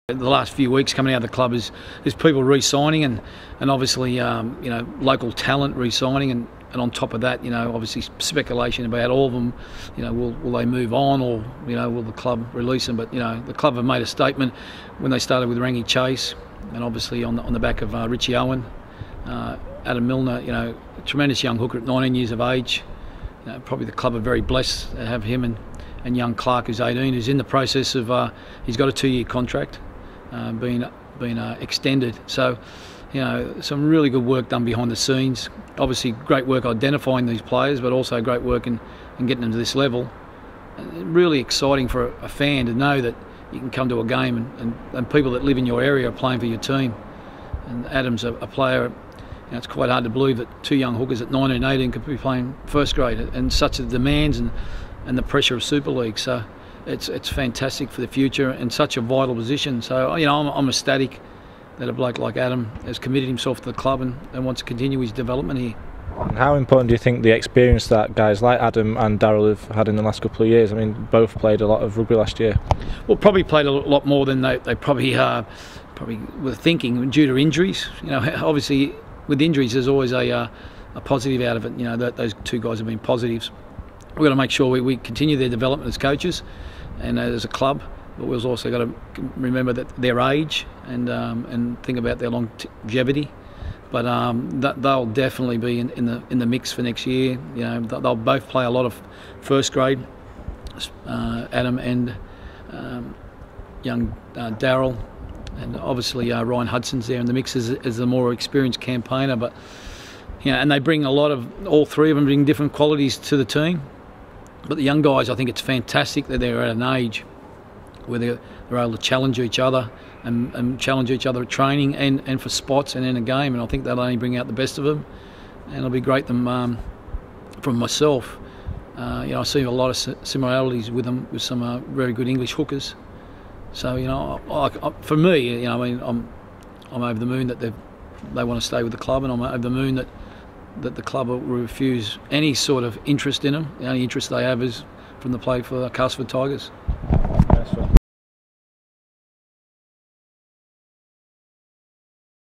The last few weeks coming out of the club is people re-signing and obviously local talent re-signing and on top of that obviously speculation about all of them, will they move on or will the club release them? But the club have made a statement when they started with Rangi Chase and obviously on the back of Richie Owen, Adam Milner, a tremendous young hooker at 19 years of age. Probably the club are very blessed to have him and young Clark, who's 18, who's in the process of he's got a 2-year contract. Been extended, so some really good work done behind the scenes. Obviously great work identifying these players, but also great work in getting them to this level. Really exciting for a fan to know that you can come to a game and people that live in your area are playing for your team. And Adam's a player. It's quite hard to believe that 2 young hookers at 19 and 18 could be playing first grade and such the demands and the pressure of Super League. So it's fantastic for the future and such a vital position. So I'm ecstatic that a bloke like Adam has committed himself to the club and wants to continue his development here. And how important do you think the experience that guys like Adam and Daryl have had in the last couple of years? I mean, both played a lot of rugby last year. Well, probably played a lot more than they probably were thinking due to injuries. Obviously with injuries there's always a positive out of it. That those 2 guys have been positives. We've got to make sure we continue their development as coaches and as a club, but we've also got to remember that their age and think about their longevity. But they'll definitely be in the mix for next year. They'll both play a lot of first grade, Adam and young Daryl, and obviously Ryan Hudson's there in the mix as the more experienced campaigner. But and they bring all 3 of them bring different qualities to the team. But the young guys, I think it's fantastic that they're at an age where they're able to challenge each other and challenge each other at training and for spots and in a game. And I think that'll only bring out the best of them. And it'll be great from myself. I see a lot of similarities with them, with some very good English hookers. So for me, I'm over the moon that they want to stay with the club, and I'm over the moon that the club will refuse any sort of interest in them. The only interest they have is from the play for Castleford Tigers.